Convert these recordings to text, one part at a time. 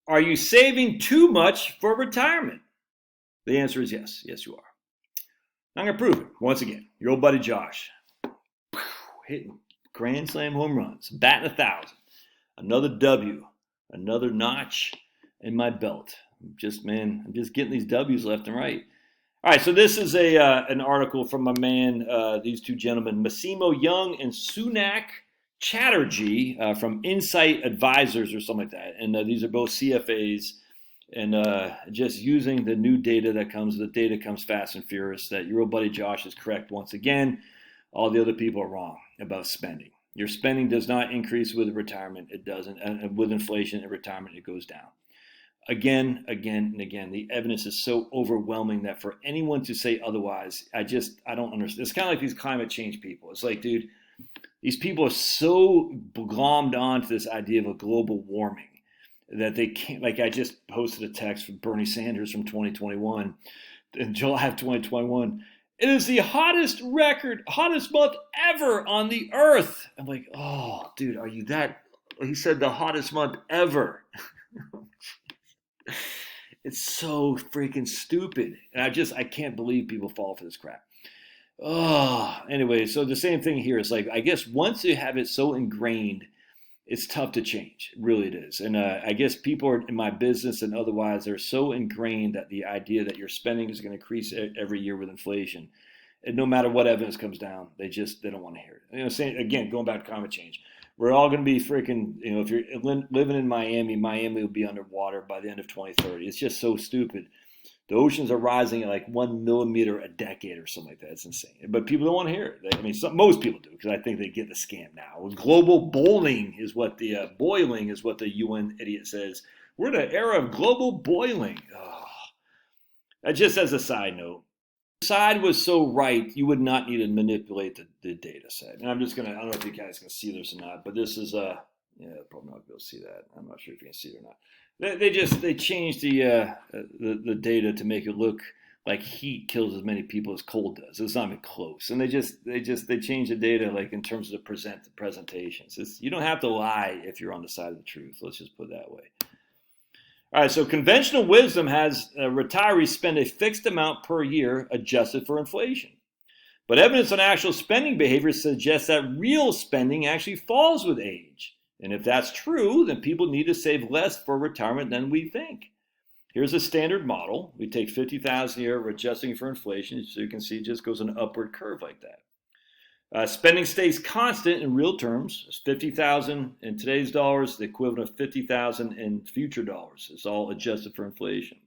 Are you saving too much for retirement? The answer is yes. Yes, you are. I'm going to prove it once again. Your old buddy Josh, hitting grand slam home runs, batting 1,000. Another W, another notch in my belt. I'm just getting these W's left and right. All right, so this is an article from my man, these two gentlemen, Massimo Young and Sunak Chatterjee from Insight Advisors or something like that. And these are both CFAs. And just using the new data that comes, the data comes fast and furious, that your old buddy Josh is correct once again. All the other people are wrong about spending. Your spending does not increase with retirement. It doesn't. And with inflation and retirement, it goes down. Again, and again, the evidence is so overwhelming that for anyone to say otherwise, I don't understand. It's kind of like these climate change people. It's like, dude, these people are so glommed on to this idea of a global warming that they can't. Like, I just posted a text from Bernie Sanders from 2021, in July of 2021. It is the hottest month ever on the earth. I'm like, oh, dude, are you that? He said the hottest month ever. It's so freaking stupid. And I can't believe people fall for this crap. Oh, anyway, so the same thing here is like, I guess once you have it so ingrained, it's tough to change. Really, it is. And I guess people are in my business and otherwise, they're so ingrained that the idea that your spending is going to increase every year with inflation, and no matter what evidence comes down, they don't want to hear it. Saying again, going back to climate change, we're all going to be freaking, if you're living in Miami will be underwater by the end of 2030. It's just so stupid. The oceans are rising at like 1 millimeter a decade or something like that. It's insane. But people don't want to hear it. Most people do, because I think they get the scam now. Global boiling is what the UN idiot says. We're in an era of global boiling. Oh. Just as a side note, if the side was so right, you would not need to manipulate the data set. And I don't know if you guys can see this or not, but this is probably not be able to see that. I'm not sure if you can see it or not. They changed the data to make it look like heat kills as many people as cold does. It's not even close. And they changed the data like in terms of the presentations. You don't have to lie if you're on the side of the truth. Let's just put it that way. All right, so conventional wisdom has retirees spend a fixed amount per year adjusted for inflation. But evidence on actual spending behavior suggests that real spending actually falls with age. And if that's true, then people need to save less for retirement than we think. Here's a standard model. We take $50,000 a year, we're adjusting for inflation. So you can see it just goes an upward curve like that. Spending stays constant in real terms. It's $50,000 in today's dollars, the equivalent of $50,000 in future dollars. It's all adjusted for inflation.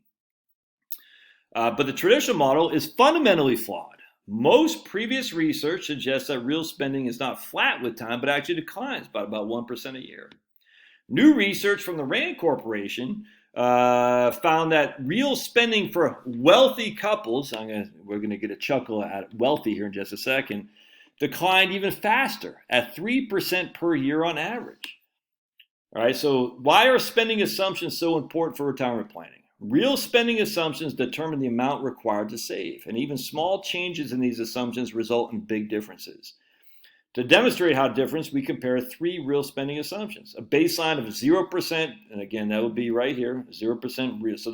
But the traditional model is fundamentally flawed. Most previous research suggests that real spending is not flat with time, but actually declines by about 1% a year. New research from the Rand Corporation found that real spending for wealthy couples, we're going to get a chuckle at wealthy here in just a second, declined even faster at 3% per year on average. All right, so why are spending assumptions so important for retirement planning? Real spending assumptions determine the amount required to save, and even small changes in these assumptions result in big differences. To demonstrate how different, we compare 3 real spending assumptions. A baseline of 0%, and again, that would be right here, 0% real. So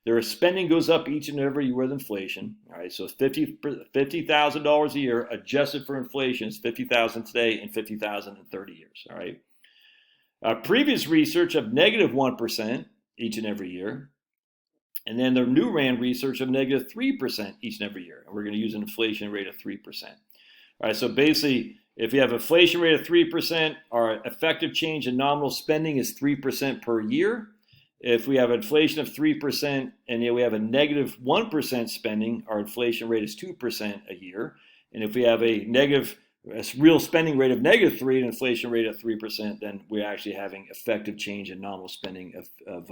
their spending goes up each and every year with inflation. All right, so $50,000 a year adjusted for inflation is $50,000 today and $50,000 in 30 years. All right. Previous research of negative 1% each and every year. And then the new Rand research of negative 3% each and every year. And we're going to use an inflation rate of 3%. All right, so basically, if you have an inflation rate of 3%, our effective change in nominal spending is 3% per year. If we have inflation of 3% and we have a negative 1% spending, our inflation rate is 2% a year. And if we have a real spending rate of negative 3 and inflation rate of 3%, then we're actually having effective change in nominal spending of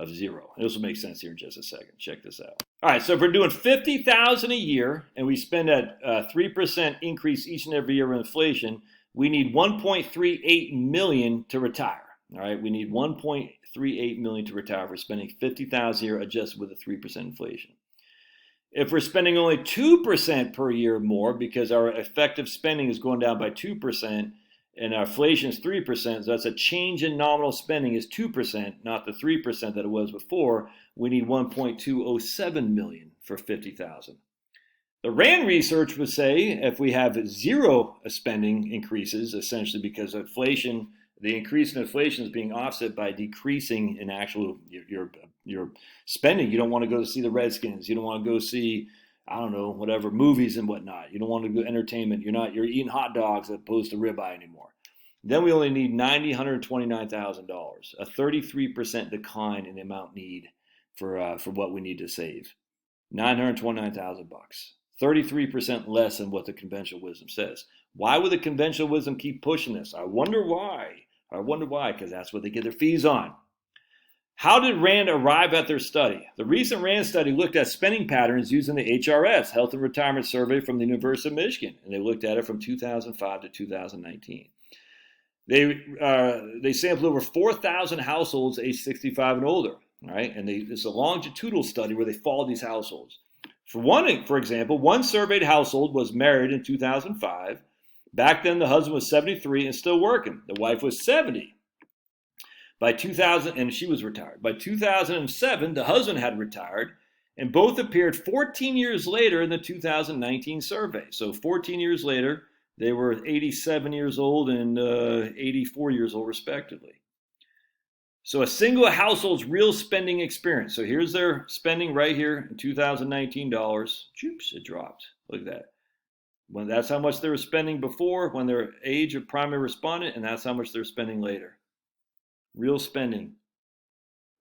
0. This will make sense here in just a second. Check this out. All right, so if we're doing $50,000 a year and we spend at 3% increase each and every year with inflation, we need $1.38 million to retire. All right, we need $1.38 million to retire for spending $50,000 a year adjusted with a 3% inflation. If we're spending only 2% per year more because our effective spending is going down by 2%, And our inflation is 3%, so that's a change in nominal spending is 2%, not the 3% that it was before. We need 1.207 million for 50,000. The RAND research would say if we have zero spending increases, essentially because inflation, the increase in inflation is being offset by decreasing in actual your spending. You don't want to go see the Redskins. You don't want to go see, I don't know, whatever, movies and whatnot. You don't want to go entertainment. You're eating hot dogs as opposed to ribeye anymore. Then we only need $129,000, a 33% decline in the amount need for what we need to save. $929,000, 33% less than what the conventional wisdom says. Why would the conventional wisdom keep pushing this? I wonder why. Because that's what they get their fees on. How did RAND arrive at their study? The recent RAND study looked at spending patterns using the HRS, Health and Retirement Survey from the University of Michigan, and they looked at it from 2005 to 2019. They sampled over 4,000 households aged 65 and older, right? And it's a longitudinal study where they followed these households. For example, one surveyed household was married in 2005. Back then, the husband was 73 and still working. The wife was 70. By 2000, and she was retired. By 2007, the husband had retired, and both appeared 14 years later in the 2019 survey. So 14 years later, they were 87 years old and 84 years old, respectively. So a single household's real spending experience. So here's their spending right here in 2019 dollars. Oops, it dropped. Look at that. When that's how much they were spending before, when their age of primary respondent, and that's how much they're spending later. Real spending.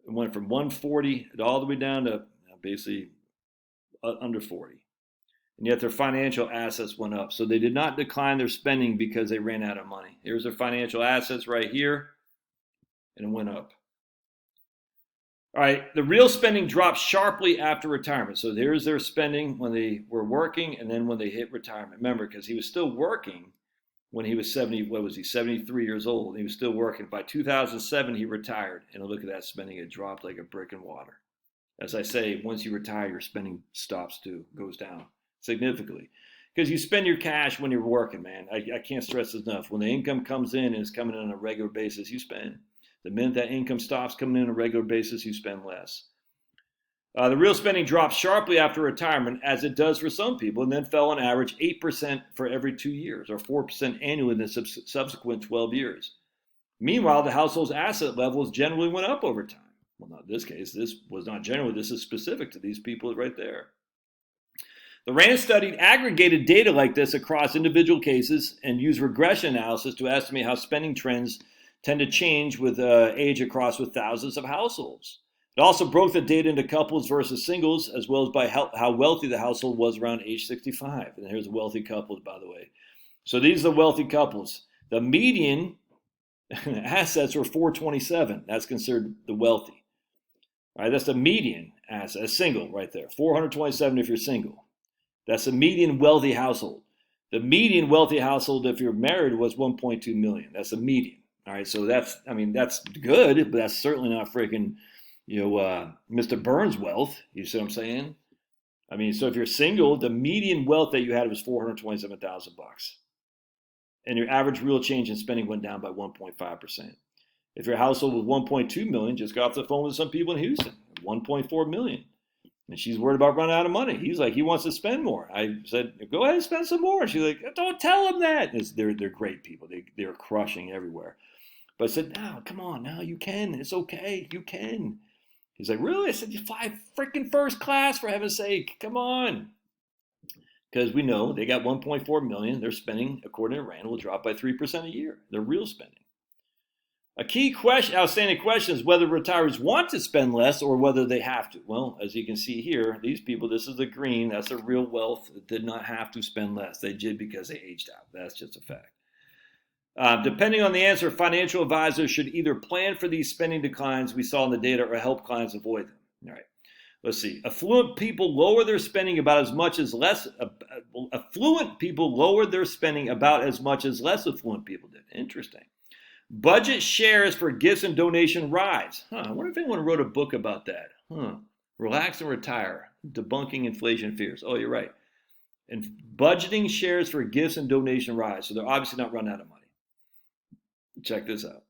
It went from 140 all the way down to basically under 40. And yet their financial assets went up. So they did not decline their spending because they ran out of money. Here's their financial assets right here, and it went up. All right, the real spending dropped sharply after retirement. So there's their spending when they were working and then when they hit retirement. Remember, because he was still working when he was 73 years old. He was still working. By 2007, he retired. And look at that spending. It dropped like a brick in water. As I say, once you retire, your spending stops too, goes down significantly. Because you spend your cash when you're working, man. I can't stress this enough. When the income comes in and is coming in on a regular basis, you spend. The minute that income stops coming in on a regular basis, you spend less. The real spending dropped sharply after retirement, as it does for some people, and then fell on average 8% for every 2 years, or 4% annually in the subsequent 12 years. Meanwhile, the household's asset levels generally went up over time. Well, not in this case. This was not general. This is specific to these people right there. The RAND study aggregated data like this across individual cases and used regression analysis to estimate how spending trends tend to change with age across with thousands of households. It also broke the data into couples versus singles, as well as by how wealthy the household was around age 65. And here's wealthy couples, by the way. So these are the wealthy couples. The median assets were 427. That's considered the wealthy. All right, that's the median asset, a single right there. 427 if you're single. That's the median wealthy household. The median wealthy household, if you're married, was 1.2 million. That's the median. All right, so that's good, but that's certainly not freaking, Mr. Burns' wealth. You see what I'm saying? I mean, so if you're single, the median wealth that you had was $427,000, and your average real change in spending went down by 1.5%. If your household was 1.2 million, just got off the phone with some people in Houston, 1.4 million. And she's worried about running out of money. He's like, he wants to spend more. I said, go ahead and spend some more. And she's like, don't tell him that. They're great people. They're crushing everywhere. But I said, no, come on, now you can. It's okay. You can. He's like, really? I said, you fly freaking first class, for heaven's sake. Come on. Because we know they got 1.4 million. Their spending, according to Rand, will drop by 3% a year. Their real spending. A key outstanding question is whether retirees want to spend less or whether they have to. Well, as you can see here, these people, this is the green, that's their real wealth, did not have to spend less. They did because they aged out. That's just a fact. Depending on the answer, financial advisors should either plan for these spending declines we saw in the data or help clients avoid them. All right, let's see. Affluent people lower their spending about as much as less. Affluent people lowered their spending about as much as less affluent people did. Interesting. Budget shares for gifts and donation rise. I wonder if anyone wrote a book about that. Relax and retire, debunking inflation fears. Oh, you're right. And budgeting shares for gifts and donation rise. So they're obviously not running out of money. Check this out.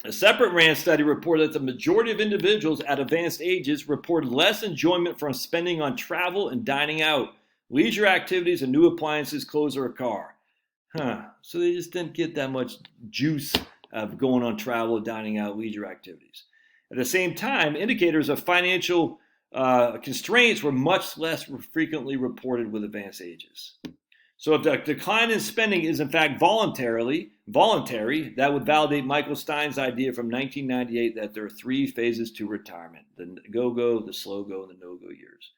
A separate RAND study reported that the majority of individuals at advanced ages reported less enjoyment from spending on travel and dining out, leisure activities, and new appliances, clothes, or a car. So they just didn't get that much juice of going on travel, dining out, leisure activities. At the same time, indicators of financial constraints were much less frequently reported with advanced ages. So if the decline in spending is in fact voluntary, that would validate Michael Stein's idea from 1998 that there are 3 phases to retirement: the go-go, the slow-go, and the no-go years.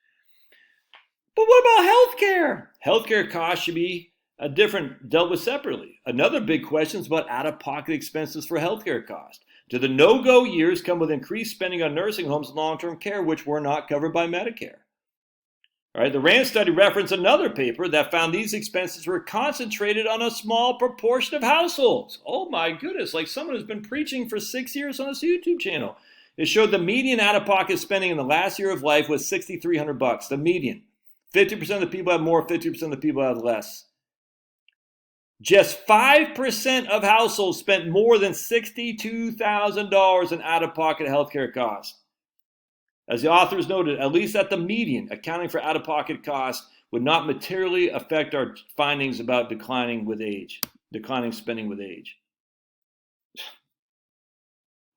But what about healthcare? Healthcare costs should be dealt with separately. Another big question is about out-of-pocket expenses for healthcare costs. Do the no-go years come with increased spending on nursing homes and long-term care, which were not covered by Medicare? All right, the RAND study referenced another paper that found these expenses were concentrated on a small proportion of households. Oh my goodness, like someone who's been preaching for 6 years on this YouTube channel. It showed the median out-of-pocket spending in the last year of life was $6,300. The median. 50% of the people have more, 50% of the people have less. Just 5% of households spent more than $62,000 in out-of-pocket healthcare costs. As the authors noted, at least at the median, accounting for out-of-pocket costs would not materially affect our findings about declining spending with age.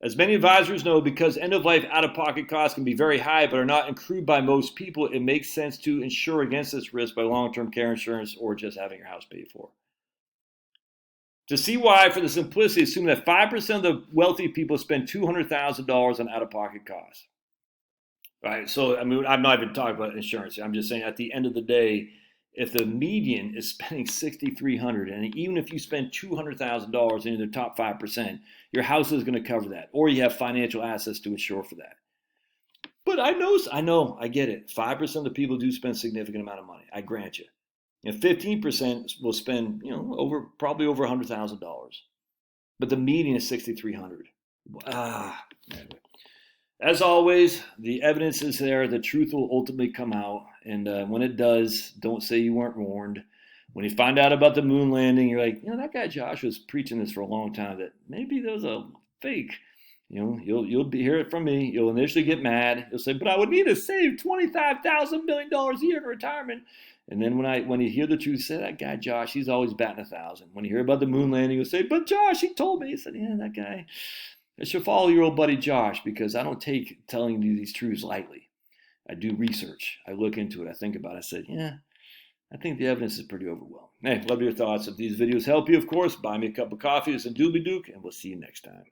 As many advisors know, because end-of-life out-of-pocket costs can be very high but are not accrued by most people, it makes sense to insure against this risk by long-term care insurance or just having your house paid for. To see why, for the simplicity, assume that 5% of the wealthy people spend $200,000 on out-of-pocket costs. Right, so I mean, I'm not even talking about insurance. I'm just saying, at the end of the day, if the median is spending $6,300, and even if you spend $200,000 in the top 5%, your house is going to cover that, or you have financial assets to insure for that. But I know, I get it. 5% of the people do spend a significant amount of money. I grant you. And 15% will spend, probably over $100,000. But the median is $6,300. Anyway. As always, the evidence is there. The truth will ultimately come out. And when it does, don't say you weren't warned. When you find out about the moon landing, you're like, that guy Josh was preaching this for a long time, that maybe there was a fake. You'll hear it from me. You'll initially get mad. You'll say, but I would need to save $25,000 million a year in retirement. And then when you hear the truth, say, that guy Josh, he's always batting 1,000. When you hear about the moon landing, you'll say, but Josh, he told me. He said, yeah, that guy. I should follow your old buddy Josh, because I don't take telling you these truths lightly. I do research. I look into it. I think about it. I said, I think the evidence is pretty overwhelming. Hey, love your thoughts. If these videos help you, of course, buy me a cup of coffee. It's a doobie dook, and we'll see you next time.